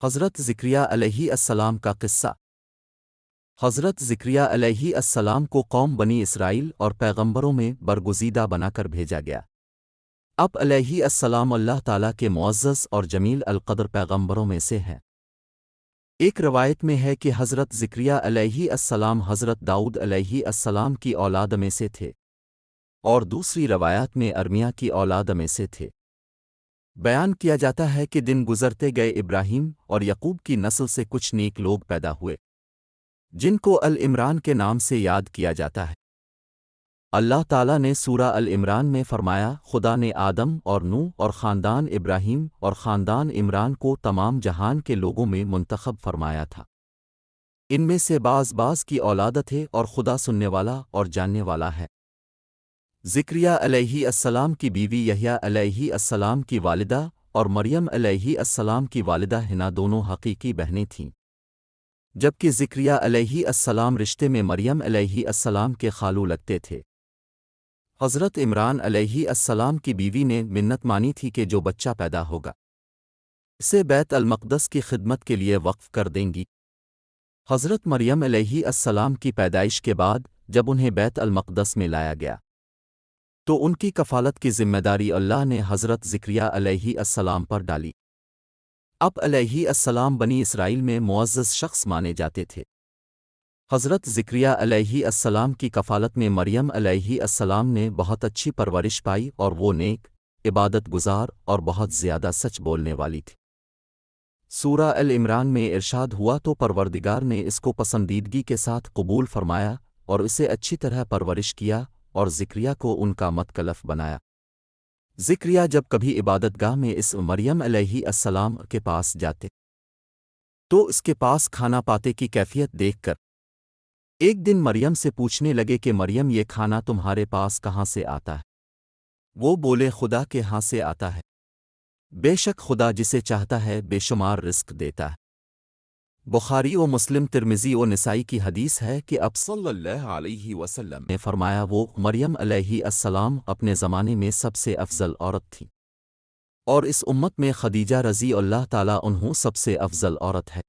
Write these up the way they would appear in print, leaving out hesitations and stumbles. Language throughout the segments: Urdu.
حضرت زکریا علیہ السلام کا قصہ۔ حضرت زکریا علیہ السلام کو قوم بنی اسرائیل اور پیغمبروں میں برگزیدہ بنا کر بھیجا گیا۔ اب علیہ السلام اللہ تعالیٰ کے معزز اور جمیل القدر پیغمبروں میں سے ہیں۔ ایک روایت میں ہے کہ حضرت زکریا علیہ السلام حضرت داؤد علیہ السلام کی اولاد میں سے تھے، اور دوسری روایات میں ارمیہ کی اولاد میں سے تھے۔ بیان کیا جاتا ہے کہ دن گزرتے گئے ابراہیم اور یعقوب کی نسل سے کچھ نیک لوگ پیدا ہوئے، جن کو العمران کے نام سے یاد کیا جاتا ہے۔ اللہ تعالیٰ نے سورہ العمران میں فرمایا، خدا نے آدم اور نوح اور خاندان ابراہیم اور خاندان عمران کو تمام جہان کے لوگوں میں منتخب فرمایا تھا۔ ان میں سے بعض کی اولاد تھے اور خدا سننے والا اور جاننے والا ہے۔ زکریا علیہ السلام کی بیوی یحییٰ علیہ السلام کی والدہ اور مریم علیہ السلام کی والدہ حنا دونوں حقیقی بہنیں تھیں، جبکہ زکریا علیہ السلام رشتے میں مریم علیہ السلام کے خالو لگتے تھے۔ حضرت عمران علیہ السلام کی بیوی نے منت مانی تھی کہ جو بچہ پیدا ہوگا اسے بیت المقدس کی خدمت کے لیے وقف کر دیں گی۔ حضرت مریم علیہ السلام کی پیدائش کے بعد جب انہیں بیت المقدس میں لایا گیا تو ان کی کفالت کی ذمہ داری اللہ نے حضرت زکریا علیہ السلام پر ڈالی۔ اب علیہ السلام بنی اسرائیل میں معزز شخص مانے جاتے تھے۔ حضرت زکریا علیہ السلام کی کفالت میں مریم علیہ السلام نے بہت اچھی پرورش پائی، اور وہ نیک، عبادت گزار اور بہت زیادہ سچ بولنے والی تھی۔ سورہ العمران میں ارشاد ہوا تو پروردگار نے اس کو پسندیدگی کے ساتھ قبول فرمایا اور اسے اچھی طرح پرورش کیا، اور زکریا کو ان کا متکلف بنایا۔ زکریا جب کبھی عبادت گاہ میں اس مریم علیہ السلام کے پاس جاتے تو اس کے پاس کھانا پاتے کی کیفیت دیکھ کر ایک دن مریم سے پوچھنے لگے کہ مریم، یہ کھانا تمہارے پاس کہاں سے آتا ہے؟ وہ بولے، خدا کے ہاں سے آتا ہے، بے شک خدا جسے چاہتا ہے بے شمار رزق دیتا ہے۔ بخاری و مسلم، ترمذی و نسائی کی حدیث ہے کہ اب صلی اللہ علیہ وسلم نے فرمایا، وہ مریم علیہ السلام اپنے زمانے میں سب سے افضل عورت تھی، اور اس امت میں خدیجہ رضی اللہ تعالیٰ عنہ سب سے افضل عورت ہے۔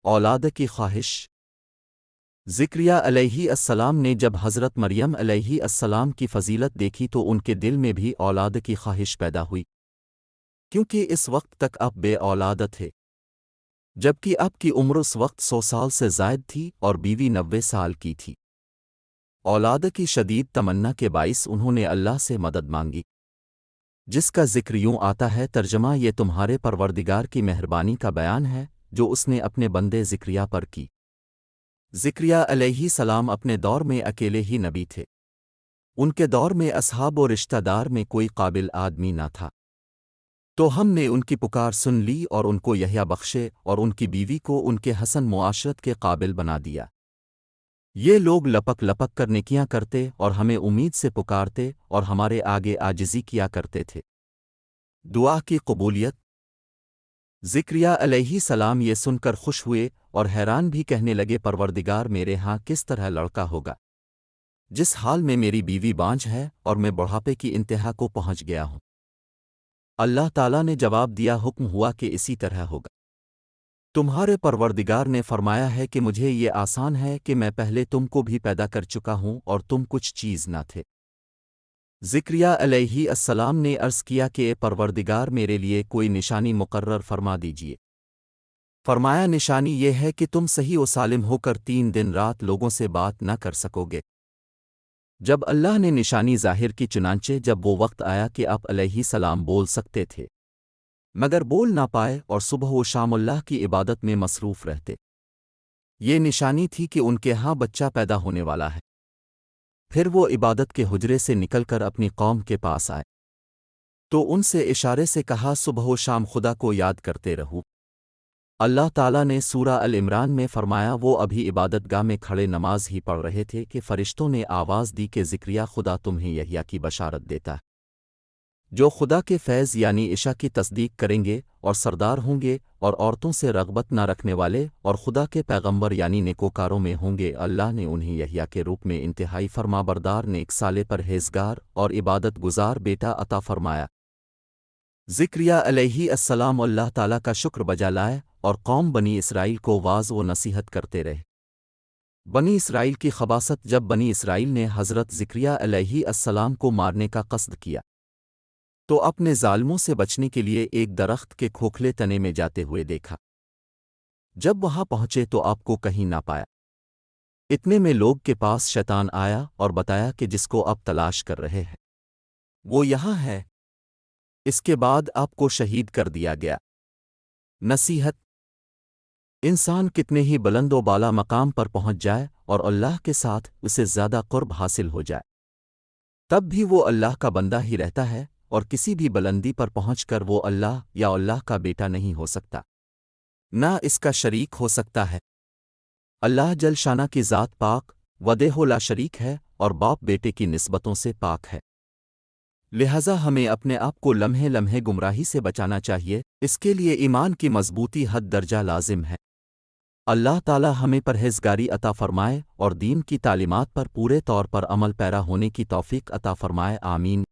اولاد کی خواہش۔ زکریا علیہ السلام نے جب حضرت مریم علیہ السلام کی فضیلت دیکھی تو ان کے دل میں بھی اولاد کی خواہش پیدا ہوئی، کیونکہ اس وقت تک آپ بے اولاد تھے، جبکہ اب کی عمر اس وقت 100 سال سے زائد تھی اور بیوی 90 سال کی تھی۔ اولاد کی شدید تمنا کے باعث انہوں نے اللہ سے مدد مانگی، جس کا ذکر یوں آتا ہے، ترجمہ: یہ تمہارے پروردگار کی مہربانی کا بیان ہے جو اس نے اپنے بندے زکریا پر کی۔ زکریا علیہ السلام اپنے دور میں اکیلے ہی نبی تھے۔ ان کے دور میں اصحاب و رشتہ دار میں کوئی قابل آدمی نہ تھا، تو ہم نے ان کی پکار سن لی اور ان کو یحییٰ بخشے اور ان کی بیوی کو ان کے حسن معاشرت کے قابل بنا دیا۔ یہ لوگ لپک کر نیکیاں کرتے اور ہمیں امید سے پکارتے اور ہمارے آگے عاجزی کیا کرتے تھے۔ دعا کی قبولیت۔ زکریا علیہ السلام یہ سن کر خوش ہوئے اور حیران بھی، کہنے لگے، پروردگار، میرے ہاں کس طرح لڑکا ہوگا جس حال میں میری بیوی بانجھ ہے اور میں بڑھاپے کی انتہا کو پہنچ گیا ہوں؟ اللہ تعالیٰ نے جواب دیا، حکم ہوا کہ اسی طرح ہوگا۔ تمہارے پروردگار نے فرمایا ہے کہ مجھے یہ آسان ہے کہ میں پہلے تم کو بھی پیدا کر چکا ہوں اور تم کچھ چیز نہ تھے۔ زکریا علیہ السلام نے عرض کیا کہ اے پروردگار، میرے لیے کوئی نشانی مقرر فرما دیجیے۔ فرمایا، نشانی یہ ہے کہ تم صحیح و سالم ہو کر 3 دن رات لوگوں سے بات نہ کر سکو گے۔ جب اللہ نے نشانی ظاہر کی، چنانچہ جب وہ وقت آیا کہ آپ علیہ السلام بول سکتے تھے مگر بول نہ پائے اور صبح و شام اللہ کی عبادت میں مصروف رہتے، یہ نشانی تھی کہ ان کے ہاں بچہ پیدا ہونے والا ہے۔ پھر وہ عبادت کے حجرے سے نکل کر اپنی قوم کے پاس آئے تو ان سے اشارے سے کہا، صبح و شام خدا کو یاد کرتے رہو۔ اللہ تعالیٰ نے سورہ العمران میں فرمایا، وہ ابھی عبادت گاہ میں کھڑے نماز ہی پڑھ رہے تھے کہ فرشتوں نے آواز دی کہ زکریا، خدا تمہیں یحییٰ کی بشارت دیتا ہے، جو خدا کے فیض یعنی عشاء کی تصدیق کریں گے اور سردار ہوں گے اور عورتوں سے رغبت نہ رکھنے والے اور خدا کے پیغمبر یعنی نیکوکاروں میں ہوں گے۔ اللہ نے انہیں یحییٰ کے روپ میں انتہائی فرمانبردار، نیک، صالح، پرہیزگار اور عبادت گزار بیٹا عطا فرمایا۔ زکریا علیہ السلام اللہ تعالیٰ کا شکر بجا لائے اور قوم بنی اسرائیل کو واعظ و نصیحت کرتے رہے۔ بنی اسرائیل کی خباثت۔ جب بنی اسرائیل نے حضرت زکریا علیہ السلام کو مارنے کا قصد کیا تو اپنے ظالموں سے بچنے کے لیے ایک درخت کے کھوکھلے تنے میں جاتے ہوئے دیکھا۔ جب وہاں پہنچے تو آپ کو کہیں نہ پایا۔ اتنے میں لوگ کے پاس شیطان آیا اور بتایا کہ جس کو اب تلاش کر رہے ہیں وہ یہاں ہے۔ اس کے بعد آپ کو شہید کر دیا گیا۔ نصیحت: انسان کتنے ہی بلند و بالا مقام پر پہنچ جائے اور اللہ کے ساتھ اسے زیادہ قرب حاصل ہو جائے، تب بھی وہ اللہ کا بندہ ہی رہتا ہے، اور کسی بھی بلندی پر پہنچ کر وہ اللہ یا اللہ کا بیٹا نہیں ہو سکتا، نہ اس کا شریک ہو سکتا ہے۔ اللہ جل شانہ کی ذات پاک وحدہ لا شریک ہے اور باپ بیٹے کی نسبتوں سے پاک ہے، لہذا ہمیں اپنے آپ کو لمحے لمحے گمراہی سے بچانا چاہیے۔ اس کے لیے ایمان کی مضبوطی حد درجہ لازم ہے۔ اللہ تعالی ہمیں پرہیزگاری عطا فرمائے اور دین کی تعلیمات پر پورے طور پر عمل پیرا ہونے کی توفیق عطا فرمائے، آمین۔